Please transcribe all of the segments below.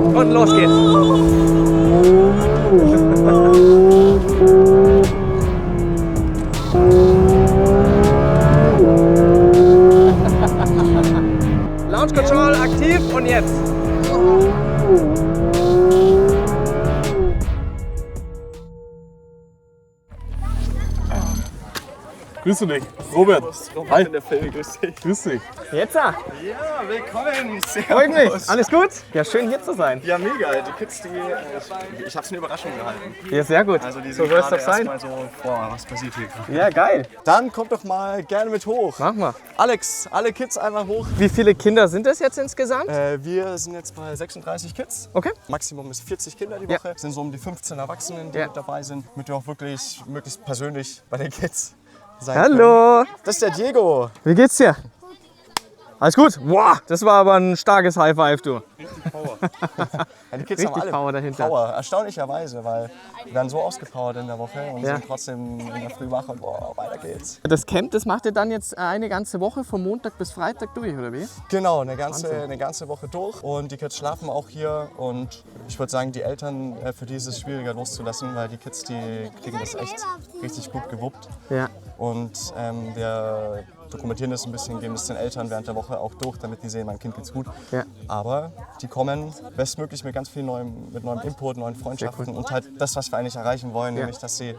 Und los geht's. Launch Control aktiv und jetzt. Grüß dich, Robert. Hi. In der Film, grüß dich. Grüß dich. Jetzt? Ja, willkommen. Freut mich. Alles gut? Ja, schön hier zu sein. Ja, mega. Die Kids, ich hab's eine Überraschung gehalten. Ja, sehr gut. Also die So sind soll es gerade doch sein. erst mal so, boah, was passiert hier? Ja, geil. Dann kommt doch mal gerne mit hoch. Mach mal. Alex, alle Kids einmal hoch. Wie viele Kinder sind es jetzt insgesamt? Wir sind jetzt bei 36 Kids. Okay. Maximum ist 40 Kinder die Ja. Woche. Es sind so um die 15 Erwachsenen, die Ja. mit dabei sind, damit wir auch wirklich möglichst persönlich bei den Kids sein können. Hallo. Das ist der Diego. Wie geht's dir? Alles gut? Boah, das war aber ein starkes High Five, du. Ja, die Kids Richtig haben alle Power dahinter. Power, erstaunlicherweise, weil wir werden so ausgepowert in der Woche und Ja. sind trotzdem in der Früh wach und boah, weiter geht's. Das Camp, das macht ihr dann jetzt eine ganze Woche, von Montag bis Freitag durch, oder wie? Genau, eine ganze Woche durch und die Kids schlafen auch hier und ich würde sagen, die Eltern, für die ist es schwieriger loszulassen, weil die Kids, die kriegen das echt richtig gut gewuppt. Ja. Und wir dokumentieren das ein bisschen, geben es den Eltern während der Woche auch durch, damit die sehen, meinem Kind geht's gut. Ja. Aber die kommen bestmöglich mit ganz viel neuem Input, neuen Freundschaften und halt das, was wir eigentlich erreichen wollen, nämlich, dass sie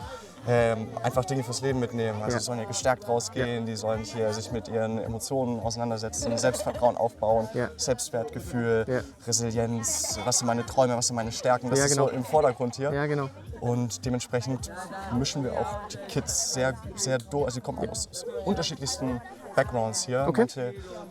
einfach Dinge fürs Leben mitnehmen. Also sie sollen ja gestärkt rausgehen, die sollen hier sich mit ihren Emotionen auseinandersetzen, Selbstvertrauen aufbauen, Ja. Selbstwertgefühl, Ja. Resilienz, was sind meine Träume, was sind meine Stärken, das Ja, ist genau. so im Vordergrund hier. Ja, genau. Und dementsprechend mischen wir auch die Kids sehr durch. Also die kommen aus unterschiedlichsten Backgrounds hier. Okay.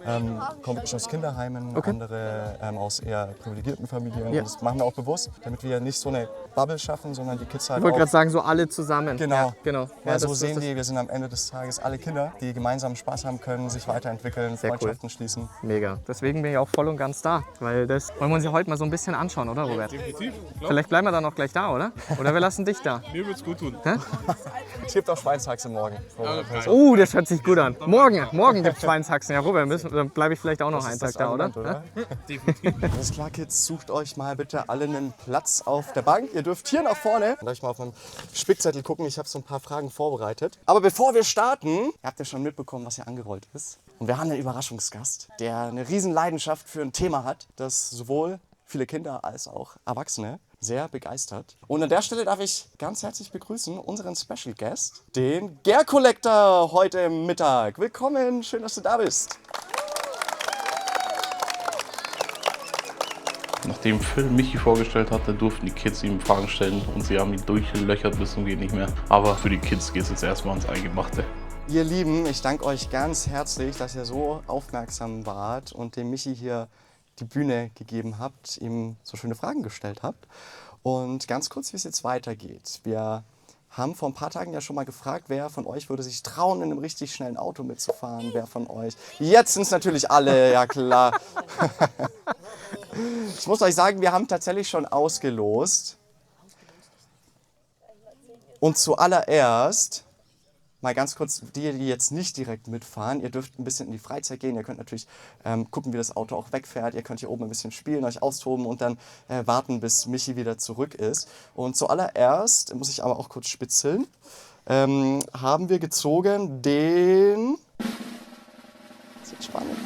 Manche kommen wirklich aus Kinderheimen, andere aus eher privilegierten Familien. Ja. Und das machen wir auch bewusst, damit wir nicht so eine Bubble schaffen, sondern die Kids halt Ich wollte auch... gerade sagen, so alle zusammen. Genau. Ja, genau. Weil Ja, so das- sehen das- die, wir sind am Ende des Tages alle Kinder, die gemeinsam Spaß haben können, sich weiterentwickeln, Sehr cool. Freundschaften schließen. Mega. Deswegen bin ich auch voll und ganz da. Weil das wollen wir uns ja heute mal so ein bisschen anschauen, oder Robert? Definitiv. Vielleicht bleiben wir dann auch gleich da, oder? Oder wir lassen dich da. Mir wird's gut tun. Es gibt auch Schweinshaxe morgen. Oh, das hört sich gut an. Morgen gibt es Schweinshaxen. Ja, Robert, dann bleibe ich vielleicht auch noch einen Tag Das da, oder? Argument, Alles klar, Kids, sucht euch mal bitte alle einen Platz auf der Bank. Ihr dürft hier nach vorne. Darf ich mal auf meinen Spickzettel gucken? Ich habe so ein paar Fragen vorbereitet. Aber bevor wir starten, ihr habt ja schon mitbekommen, was hier angerollt ist. Und wir haben einen Überraschungsgast, der eine riesen Leidenschaft für ein Thema hat, das sowohl viele Kinder als auch Erwachsene sehr begeistert. Und an der Stelle darf ich ganz herzlich begrüßen unseren Special Guest, den Gear Collector heute Mittag. Willkommen, schön, dass du da bist. Nachdem Phil Michi vorgestellt hatte, durften die Kids ihm Fragen stellen und sie haben ihn durchlöchert bis zum geht nicht mehr. Aber für die Kids geht es jetzt erstmal ans Eingemachte. Ihr Lieben, ich danke euch ganz herzlich, dass ihr so aufmerksam wart und dem Michi hier die Bühne gegeben habt, ihm so schöne Fragen gestellt habt. Und ganz kurz, wie es jetzt weitergeht. Wir haben vor ein paar Tagen ja schon mal gefragt, wer von euch würde sich trauen, in einem richtig schnellen Auto mitzufahren. Wer von euch? Jetzt sind es natürlich alle, ja klar. Ich muss euch sagen, wir haben tatsächlich schon ausgelost. Und zuallererst, mal ganz kurz, die jetzt nicht direkt mitfahren, ihr dürft ein bisschen in die Freizeit gehen. Ihr könnt natürlich gucken, wie das Auto auch wegfährt. Ihr könnt hier oben ein bisschen spielen, euch austoben und dann warten, bis Michi wieder zurück ist. Und zuallererst, muss ich aber auch kurz spitzeln, haben wir gezogen den... Das wird spannend.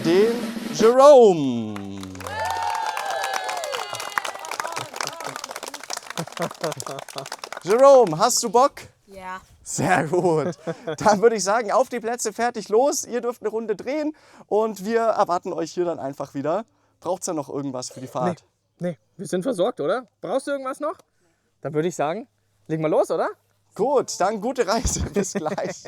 Den Jerome. Jerome, hast du Bock? Ja. Sehr gut. Dann würde ich sagen, auf die Plätze, fertig, los. Ihr dürft eine Runde drehen und wir erwarten euch hier dann einfach wieder. Braucht es ja noch irgendwas für die Fahrt? Nee, wir sind versorgt, oder? Brauchst du irgendwas noch? Dann würde ich sagen, legen wir los, oder? Gut, dann gute Reise. Bis gleich.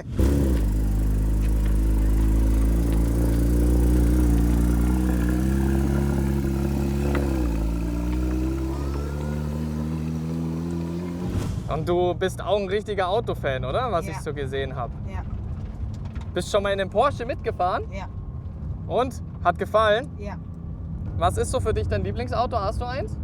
Und du bist auch ein richtiger Autofan, oder? Was Ja. ich so gesehen habe. Ja. Bist schon mal in einem Porsche mitgefahren? Ja. Und? Hat gefallen? Ja. Was ist so für dich dein Lieblingsauto? Hast du eins?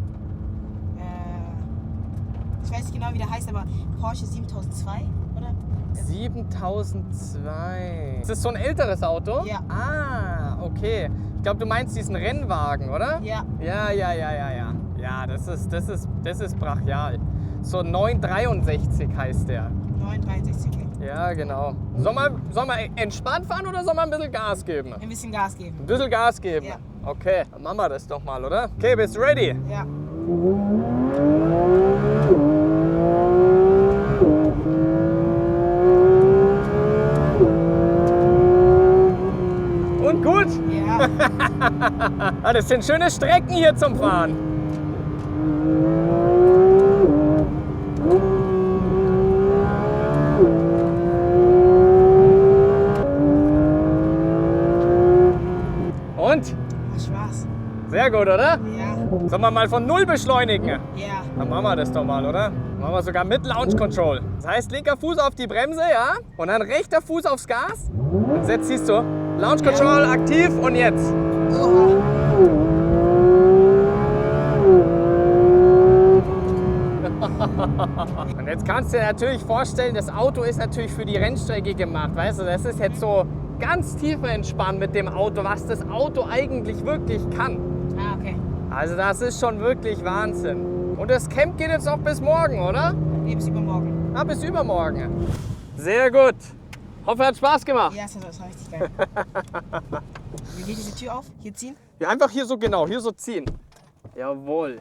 Ich weiß nicht genau, wie der heißt, aber Porsche 7002, oder? 7002. Ist das so ein älteres Auto? Ja. Ah, okay. glaube, du meinst diesen Rennwagen, oder? Ja. Ja. Ja, das ist brachial. So 963 heißt der. 963. Ja, genau. Soll man entspannt fahren oder soll man ein bisschen Gas geben? Ein bisschen Gas geben. Ein bisschen Gas geben? Ja. Okay, dann machen wir das doch mal, oder? Okay, bist du ready? Ja. Und gut? Ja. Ah, das sind schöne Strecken hier zum Fahren. Und? Macht Spaß. Sehr gut, oder? Ja. Sollen wir mal von 0 beschleunigen? Ja. Dann machen wir das doch mal, oder? Machen wir sogar mit Launch Control. Das heißt, linker Fuß auf die Bremse, ja? Und dann rechter Fuß aufs Gas. Und jetzt siehst du, Launch Control aktiv und jetzt. Oha. Und jetzt kannst du dir natürlich vorstellen, das Auto ist natürlich für die Rennstrecke gemacht. Weißt du, das ist jetzt so ganz tiefer entspannt mit dem Auto, was das Auto eigentlich wirklich kann. Ah, okay. Also das ist schon wirklich Wahnsinn. Und das Camp geht jetzt noch bis morgen, oder? Nee, bis übermorgen. Ah, bis übermorgen. Sehr gut. Hoffe, hat Spaß gemacht. Ja, das war richtig geil. Wie geht diese Tür auf? Hier ziehen? Ja, einfach hier so genau, hier so ziehen. Jawohl.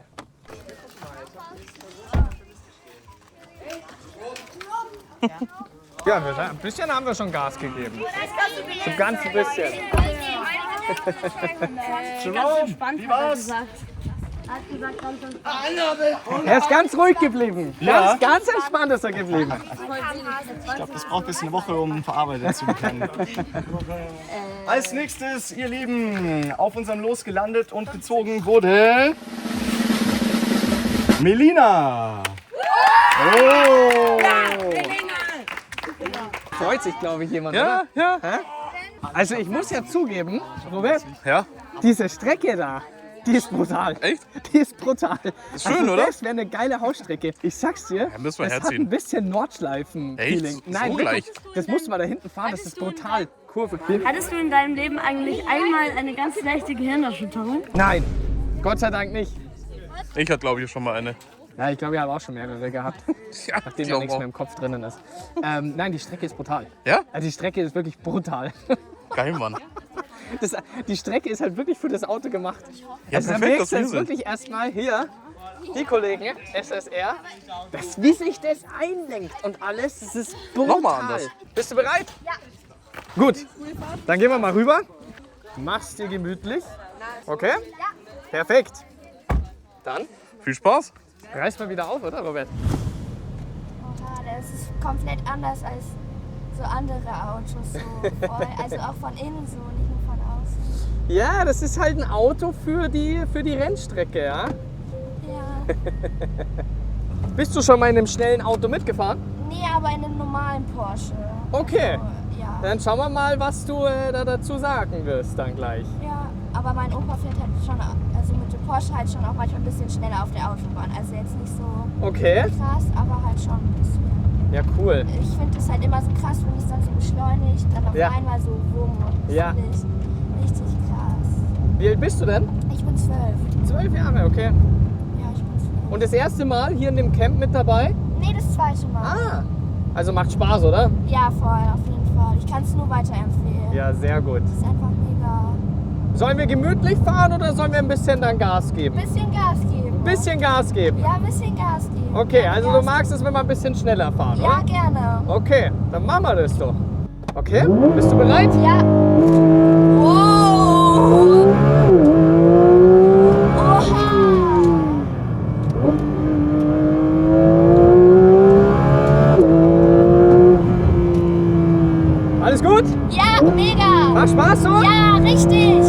Ja, ein bisschen haben wir schon Gas gegeben. So ein ganz bisschen. Wie war's? Er ist ganz ruhig geblieben. Ja. Ganz entspannt ist er geblieben. Ich glaube, das braucht bis eine Woche, um verarbeitet zu werden. Als nächstes, ihr Lieben, auf unserem Los gelandet und gezogen wurde Melina. Oh. Freut sich, glaube ich, jemand, Ja, oder? ja. Hä? Also ich muss ja zugeben, Robert, Ja? diese Strecke da, die ist brutal. Echt? Die ist brutal. Ist schön, oder? Das wäre eine geile Hausstrecke. Ich sag's dir, Ja, müssen wir das hat herziehen. ein bisschen Nordschleifen-Feeling. Echt? Nein, So wirklich. leicht? Das musst du mal da hinten fahren, das ist brutal. Kurve. Hattest du in deinem Leben eigentlich einmal eine ganz leichte Gehirnerschütterung? Nein, Gott sei Dank nicht. Ich hatte, glaube ich, schon mal eine. Ja, ich glaube, ich habe auch schon mehrere gehabt, Ja, nachdem da glaub nichts auch. mehr im Kopf drinnen ist. Nein, die Strecke ist brutal. Ja? Also die Strecke ist wirklich brutal. Geil, Mann. Die Strecke ist halt wirklich für das Auto gemacht. Ja, Also da perfekt, merkst dass du wir jetzt sind. wirklich erstmal hier, die Kollegen, SSR, wie sich das einlenkt und alles, das ist brutal. Nochmal anders. Bist du bereit? Ja. Gut, dann gehen wir mal rüber. Mach's dir gemütlich. Okay? Ja. Perfekt. Dann Viel Spaß. reiß mal wieder auf, oder Robert? Oha, das ist komplett anders als so andere Autos. So voll, also auch von innen so, nicht nur von außen. Ja, das ist halt ein Auto für die Rennstrecke, ja? Ja. Bist du schon mal in einem schnellen Auto mitgefahren? Nee, aber in einem normalen Porsche. Okay. Also, ja. Dann schauen wir mal, was du da dazu sagen wirst dann gleich. Ja, aber mein Opa fährt halt schon, also mit dem Porsche halt schon auch manchmal ein bisschen schneller auf der Autobahn. Also jetzt nicht so Okay. krass, aber halt schon ein bisschen. Ja, cool. Ich finde es halt immer so krass, wenn es dann so beschleunigt, dann auf Ja. einmal so wumm und das Ja. finde ich richtig krass. Wie alt bist du denn? Ich bin 12. 12 Jahre, okay. Ja, ich bin 12. Und das erste Mal hier in dem Camp mit dabei? Nee, das zweite Mal. Ah, also macht Spaß, oder? Ja, voll, auf jeden Fall. Ich kann es nur weiterempfehlen. Ja, sehr gut. Das ist einfach mega. Sollen wir gemütlich fahren oder sollen wir ein bisschen dann Gas geben? Bisschen Gas geben. Ein bisschen Gas geben. Ja, ein bisschen Gas geben. Okay, also du Gas magst es, wenn wir ein bisschen schneller fahren, Ja, oder? gerne. Okay, dann machen wir das doch. Okay, bist du bereit? Ja. Wow. Oha. Alles gut? Ja, mega. Macht Spaß so? Ja, richtig.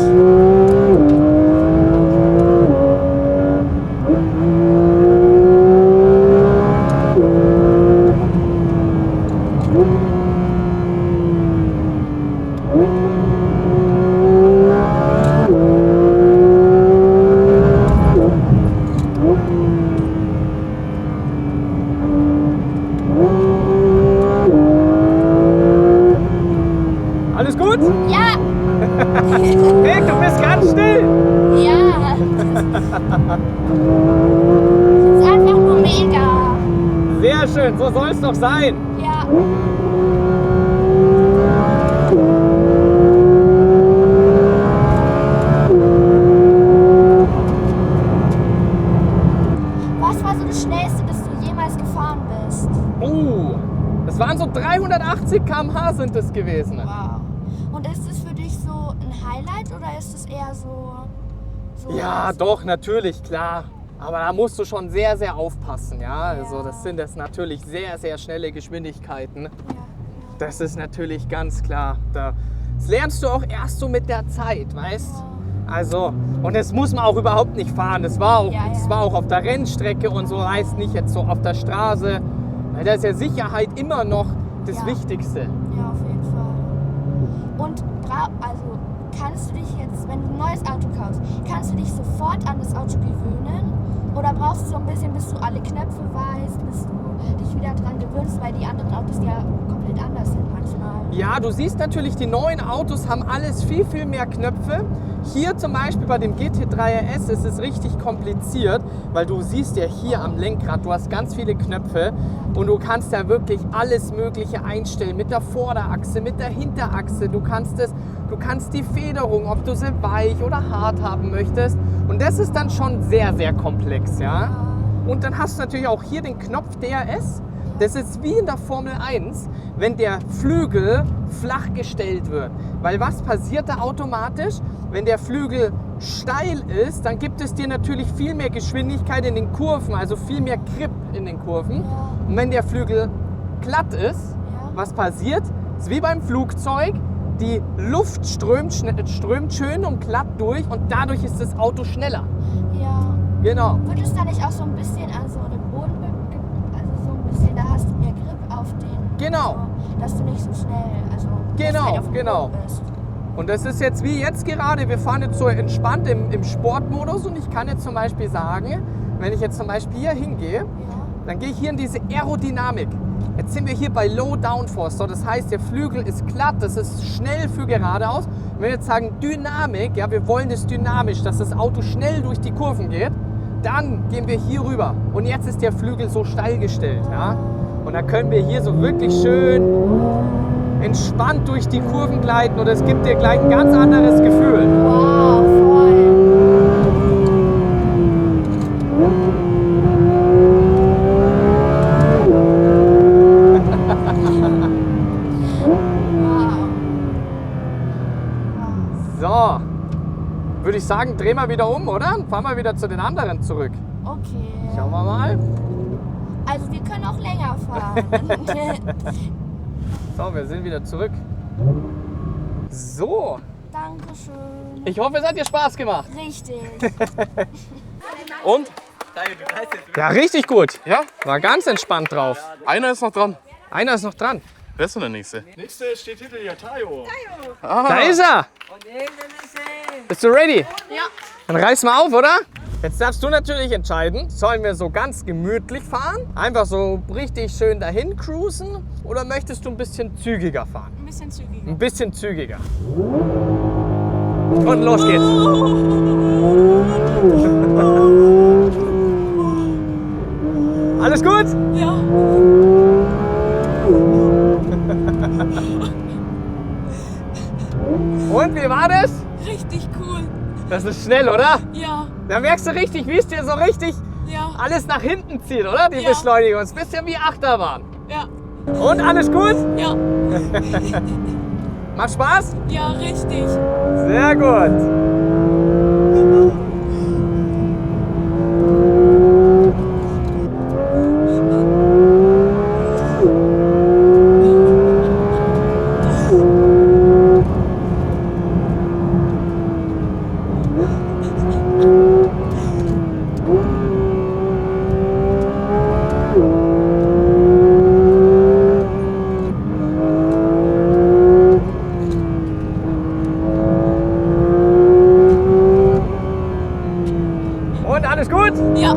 Das ist einfach nur mega. Sehr schön, so soll es doch sein. Ja. Was war so das Schnellste, das du jemals gefahren bist? Das waren so 380 km/h sind es gewesen. Wow. Und ist es für dich so ein Highlight oder ist es eher so Ja, doch, natürlich, klar. Aber da musst du schon sehr, sehr aufpassen, ja. Also das sind jetzt natürlich sehr, sehr schnelle Geschwindigkeiten. Ja. Das ist natürlich ganz klar. Das lernst du auch erst so mit der Zeit, weißt? Also, und das muss man auch überhaupt nicht fahren. Das war auch auf der Rennstrecke und so, heißt nicht jetzt so auf der Straße. Weil da ist ja Sicherheit immer noch das Wichtigste. Ja, auf jeden Fall. Und also kannst du dich jetzt, wenn du ein neues Auto kaufst, kannst du dich sofort an das Auto gewöhnen? Oder brauchst du so ein bisschen, bis du alle Knöpfe weißt, bis du dich wieder dran gewöhnst, weil die anderen Autos ja komplett anders sind manchmal? Ja, du siehst natürlich, die neuen Autos haben alles viel, viel mehr Knöpfe. Hier zum Beispiel bei dem GT3 RS ist es richtig kompliziert, weil du siehst ja hier am Lenkrad, du hast ganz viele Knöpfe und du kannst da wirklich alles Mögliche einstellen mit der Vorderachse, mit der Hinterachse. Du kannst die Federung, ob du sie weich oder hart haben möchtest. Und das ist dann schon sehr, sehr komplex, ja. Und dann hast du natürlich auch hier den Knopf DRS. Das ist wie in der Formel 1, wenn der Flügel flach gestellt wird. Weil was passiert da automatisch? Wenn der Flügel steil ist, dann gibt es dir natürlich viel mehr Geschwindigkeit in den Kurven, also viel mehr Grip in den Kurven. Und wenn der Flügel glatt ist, was passiert? Das ist wie beim Flugzeug, die Luft strömt schön und glatt durch und dadurch ist das Auto schneller. Ja. Genau. Wird es da nicht auch so ein bisschen an so dem Boden, also so ein bisschen, da hast du mehr Grip auf den, Genau. also, dass du nicht so schnell, also dass du Genau, halt auf dem genau. Boden bist. Und das ist jetzt wie jetzt gerade, wir fahren jetzt so entspannt im Sportmodus und ich kann jetzt zum Beispiel sagen, wenn ich jetzt zum Beispiel hier hingehe, dann gehe ich hier in diese Aerodynamik. Jetzt sind wir hier bei Low Downforce, so, das heißt der Flügel ist glatt, das ist schnell für geradeaus. Wenn wir jetzt sagen Dynamik, ja, wir wollen das dynamisch, dass das Auto schnell durch die Kurven geht, dann gehen wir hier rüber und jetzt ist der Flügel so steil gestellt. Ja? Und da können wir hier so wirklich schön entspannt durch die Kurven gleiten und es gibt dir gleich ein ganz anderes Gefühl. Wow, voll. So, würde ich sagen, drehen wir wieder um, oder? Fahren wir wieder zu den anderen zurück. Okay. Schauen wir mal. Also wir können auch länger fahren. So, wir sind wieder zurück. So, Dankeschön. ich hoffe, es hat dir Spaß gemacht. Richtig. Und? Ja, richtig gut. Ja, War ganz entspannt drauf. einer ist noch dran. Einer ist noch dran. Wer ist denn der Nächste? Nächste steht hinter dir, Tayo. Da ist er. Bist du ready? Ja. Dann reiß mal auf, oder? Jetzt darfst du natürlich entscheiden, sollen wir so ganz gemütlich fahren, einfach so richtig schön dahin cruisen oder möchtest du ein bisschen zügiger fahren? Ein bisschen zügiger. Ein bisschen zügiger. Und los geht's. Alles gut? Ja. Und wie war das? Richtig cool. Das ist schnell, oder? Ja. Da merkst du richtig, wie es dir so richtig Ja. alles nach hinten zieht, oder? Die Ja. Beschleunigung. Es ist ein bisschen wie Achterbahn. Ja. Und alles gut? Ja. Macht Spaß? Ja, richtig. Sehr gut. Und alles gut? Ja.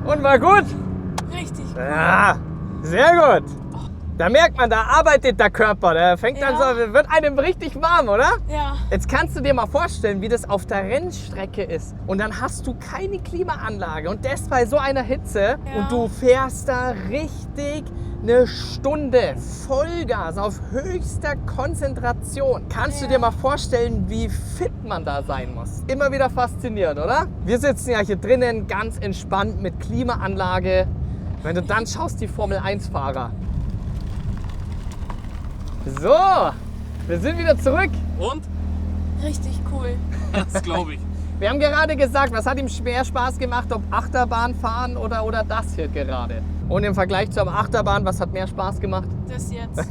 Und war gut? Richtig. Ja, sehr gut. Da merkt man, da arbeitet der Körper. Der fängt dann so, wird einem richtig warm, oder? Ja. Jetzt kannst du dir mal vorstellen, wie das auf der Rennstrecke ist. Und dann hast du keine Klimaanlage und das bei so einer Hitze. Ja. Und du fährst da richtig eine Stunde Vollgas auf höchster Konzentration. Kannst du dir mal vorstellen, wie fit man da sein muss? Immer wieder faszinierend, oder? Wir sitzen ja hier drinnen ganz entspannt mit Klimaanlage. Wenn du dann schaust, die Formel-1-Fahrer. So, wir sind wieder zurück. Und? Richtig cool. Das glaube ich. Wir haben gerade gesagt, was hat ihm mehr Spaß gemacht, ob Achterbahn fahren oder das hier gerade? Und im Vergleich zur Achterbahn, was hat mehr Spaß gemacht? Das jetzt.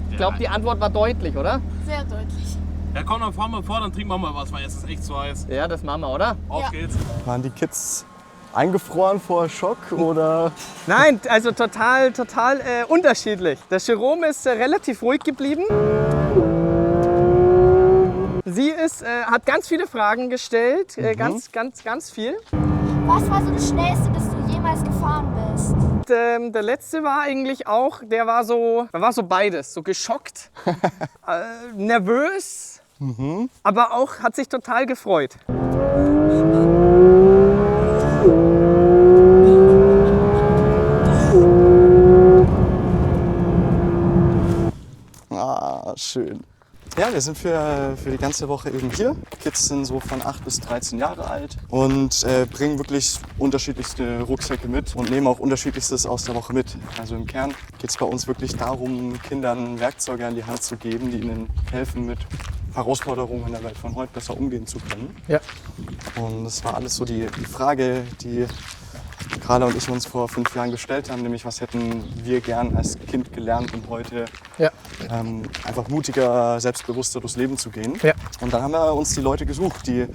Ich glaube, die Antwort war deutlich, oder? Sehr deutlich. Ja, komm, dann fahren wir vor, dann trinken wir mal was, weil es ist echt zu heiß. Ja, das machen wir, oder? Auf Ja. geht's. Waren die Kids eingefroren vor Schock oder? Nein, also total unterschiedlich. Der Jerome ist relativ ruhig geblieben. Sie hat ganz viele Fragen gestellt, ganz viel. Was war so das Schnellste, das du jemals gefahren bist? Und, der letzte war eigentlich auch, der war so beides, so geschockt, nervös, aber auch hat sich total gefreut. Ah, schön. Ja, wir sind für die ganze Woche eben hier. Kids sind so von 8 bis 13 Jahre alt und bringen wirklich unterschiedlichste Rucksäcke mit und nehmen auch unterschiedlichstes aus der Woche mit. Also im Kern geht es bei uns wirklich darum, Kindern Werkzeuge an die Hand zu geben, die ihnen helfen, mit Herausforderungen in der Welt von heute besser umgehen zu können. Ja. Und das war alles so die Frage, die Carla und ich uns vor 5 Jahren gestellt haben, nämlich was hätten wir gern als Kind gelernt, um heute Ja. einfach mutiger, selbstbewusster durchs Leben zu gehen. Ja. Und dann haben wir uns die Leute gesucht, die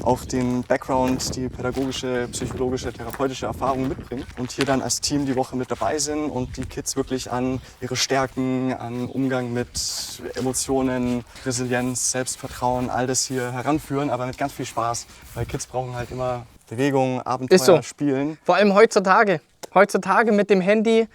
auch den Background, die pädagogische, psychologische, therapeutische Erfahrung mitbringen und hier dann als Team die Woche mit dabei sind und die Kids wirklich an ihre Stärken, an Umgang mit Emotionen, Resilienz, Selbstvertrauen, all das hier heranführen, aber mit ganz viel Spaß, weil Kids brauchen halt immer Bewegung, Abenteuer, Ist so. Spielen. Vor allem heutzutage. Heutzutage mit dem Handy.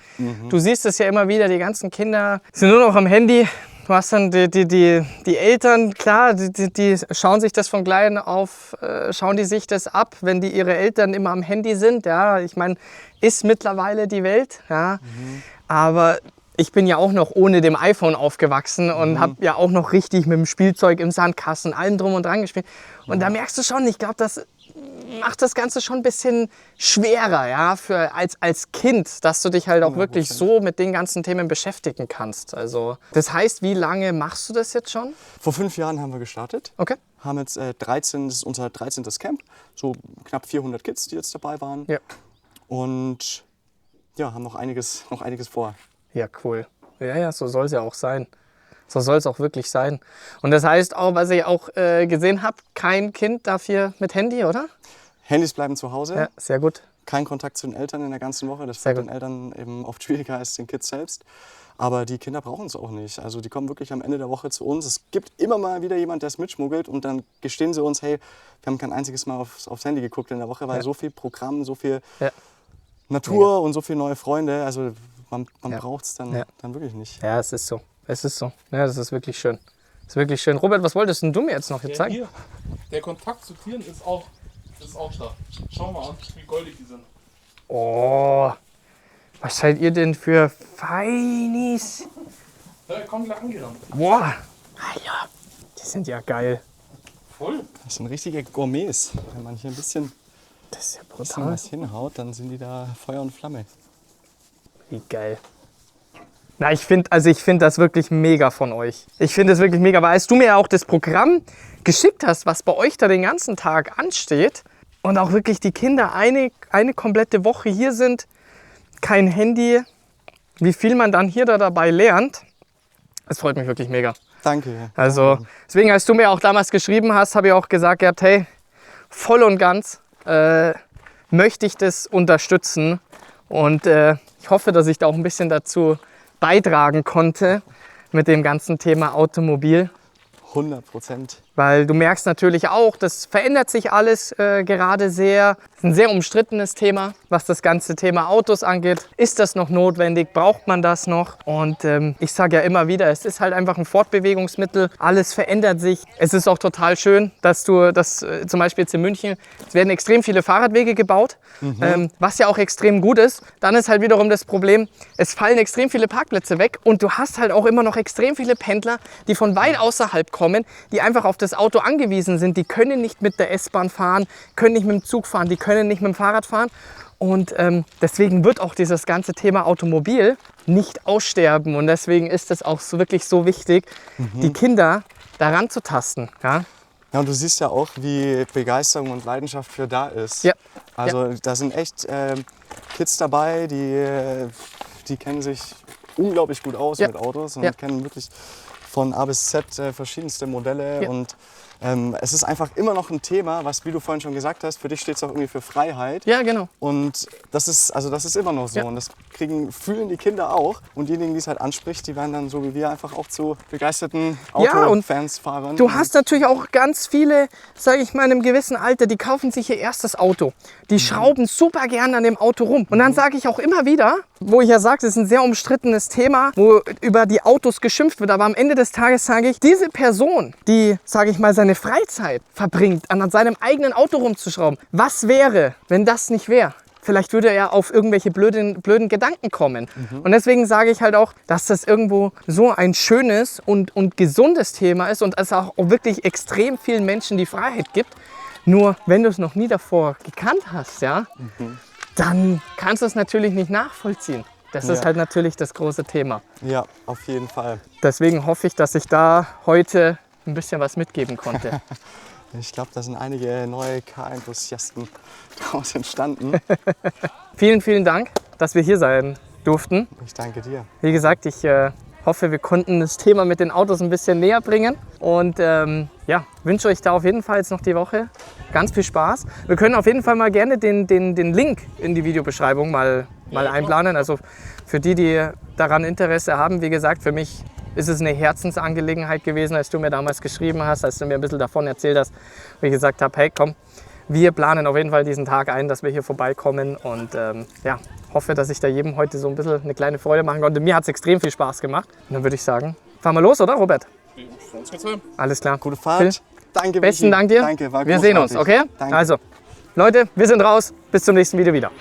Du siehst es ja immer wieder, die ganzen Kinder sind nur noch am Handy. Du hast dann die Eltern, klar, die schauen sich das von klein auf, schauen die sich das ab, wenn die ihre Eltern immer am Handy sind. Ja, ich meine, ist mittlerweile die Welt. Ja. Aber ich bin ja auch noch ohne dem iPhone aufgewachsen und habe ja auch noch richtig mit dem Spielzeug im Sandkasten, allem drum und dran gespielt. Und da merkst du schon, ich glaube, das macht das Ganze schon ein bisschen schwerer, ja, als Kind, dass du dich halt auch wirklich so mit den ganzen Themen beschäftigen kannst. Also, das heißt, wie lange machst du das jetzt schon? Vor 5 Jahren haben wir gestartet. Okay. Haben jetzt 13, das ist unser 13. Camp, so knapp 400 Kids, die jetzt dabei waren. Ja. Und ja, haben noch einiges vor. Ja, cool. Ja, so soll es ja auch sein. So soll es auch wirklich sein. Und das heißt auch, was ich auch gesehen habe, kein Kind darf hier mit Handy, oder? Handys bleiben zu Hause, Ja, sehr gut. kein Kontakt zu den Eltern in der ganzen Woche. Das Sehr fällt gut. den Eltern eben oft schwieriger als den Kids selbst. Aber die Kinder brauchen es auch nicht. Also die kommen wirklich am Ende der Woche zu uns. Es gibt immer mal wieder jemand, der es mitschmuggelt und dann gestehen sie uns, hey, wir haben kein einziges Mal aufs Handy geguckt in der Woche, weil Ja. so viel Programm, so viel Ja. Natur und so viele neue Freunde, also man Ja. braucht es dann, Ja. dann wirklich nicht. Ja, es ist so. Es ist so. Ja, das ist wirklich schön. Das ist wirklich schön. Robert, was wolltest denn du mir jetzt noch hier zeigen? Hier, der Kontakt zu Tieren ist auch da. Schau mal an, wie goldig die sind. Oh, was seid ihr denn für Feinis? Ja, komm gleich angerannt. Boah, ja, die sind ja geil. Voll. Das sind richtige Gourmets. Wenn man hier ein bisschen Das ist ja bisschen brutal. was hinhaut, dann sind die da Feuer und Flamme. Wie geil. Na, ich finde das wirklich mega von euch. Ich finde das wirklich mega, weil als du mir ja auch das Programm geschickt hast, was bei euch da den ganzen Tag ansteht und auch wirklich die Kinder eine komplette Woche hier sind, kein Handy, wie viel man dann hier da dabei lernt, das freut mich wirklich mega. Danke. Also deswegen, als du mir auch damals geschrieben hast, habe ich auch gesagt gehabt, hey, voll und ganz möchte ich das unterstützen und ich hoffe, dass ich da auch ein bisschen dazu beitragen konnte mit dem ganzen Thema Automobil. 100%. Weil du merkst natürlich auch, das verändert sich alles gerade sehr. Das ist ein sehr umstrittenes Thema, was das ganze Thema Autos angeht. Ist das noch notwendig? Braucht man das noch? Und ich sage ja immer wieder, es ist halt einfach ein Fortbewegungsmittel. Alles verändert sich. Es ist auch total schön, dass du das zum Beispiel jetzt in München, es werden extrem viele Fahrradwege gebaut, was ja auch extrem gut ist. Dann ist halt wiederum das Problem, es fallen extrem viele Parkplätze weg und du hast halt auch immer noch extrem viele Pendler, die von weit außerhalb kommen, die einfach auf das Auto angewiesen sind. Die können nicht mit der S-Bahn fahren, können nicht mit dem Zug fahren, die können nicht mit dem Fahrrad fahren. Und deswegen wird auch dieses ganze Thema Automobil nicht aussterben. Und deswegen ist es auch so, wirklich so wichtig, die Kinder daran zu tasten. Ja? Ja, und du siehst ja auch, wie Begeisterung und Leidenschaft für da ist. Ja. Also da sind echt Kids dabei, die kennen sich unglaublich gut aus mit Autos und kennen wirklich von A bis Z verschiedenste Modelle. Und es ist einfach immer noch ein Thema, was, wie du vorhin schon gesagt hast, für dich steht es auch irgendwie für Freiheit. Ja, genau. Und das ist immer noch so. Und das fühlen die Kinder auch. Und diejenigen, die es halt anspricht, die werden dann so wie wir einfach auch zu begeisterten Autofans, Fahrern. Du hast natürlich auch ganz viele, sage ich mal, in einem gewissen Alter, die kaufen sich ihr erstes Auto. Die schrauben super gern an dem Auto rum. Und dann sage ich auch immer wieder, wo ich ja sage, das ist ein sehr umstrittenes Thema, wo über die Autos geschimpft wird. Aber am Ende des Tages sage ich, diese Person, die, sage ich mal, seine Freizeit verbringt, an seinem eigenen Auto rumzuschrauben, was wäre, wenn das nicht wäre? Vielleicht würde er auf irgendwelche blöden Gedanken kommen. Und deswegen sage ich halt auch, dass das irgendwo so ein schönes und gesundes Thema ist und es auch wirklich extrem vielen Menschen die Freiheit gibt. Nur wenn du es noch nie davor gekannt hast, ja, dann kannst du es natürlich nicht nachvollziehen. Das ist halt natürlich das große Thema. Ja, auf jeden Fall. Deswegen hoffe ich, dass ich da heute ein bisschen was mitgeben konnte. Ich glaube, da sind einige neue Car-Enthusiasten daraus entstanden. Vielen, vielen Dank, dass wir hier sein durften. Ich danke dir. Wie gesagt, ich hoffe, wir konnten das Thema mit den Autos ein bisschen näher bringen. Und ja, wünsche euch da auf jeden Fall jetzt noch die Woche ganz viel Spaß. Wir können auf jeden Fall mal gerne den Link in die Videobeschreibung mal einplanen. Also für die, die daran Interesse haben, wie gesagt, für mich ist es eine Herzensangelegenheit gewesen, als du mir damals geschrieben hast, als du mir ein bisschen davon erzählt hast, wo ich gesagt habe, hey komm, wir planen auf jeden Fall diesen Tag ein, dass wir hier vorbeikommen und ja, hoffe, dass ich da jedem heute so ein bisschen eine kleine Freude machen konnte. Mir hat es extrem viel Spaß gemacht. Und dann würde ich sagen, fahren wir los, oder Robert? Alles klar. Gute Fahrt. Phil, Danke, besten Vicky. Dank dir. Danke, war wir sehen uns, okay? Danke. Also, Leute, wir sind raus. Bis zum nächsten Video wieder.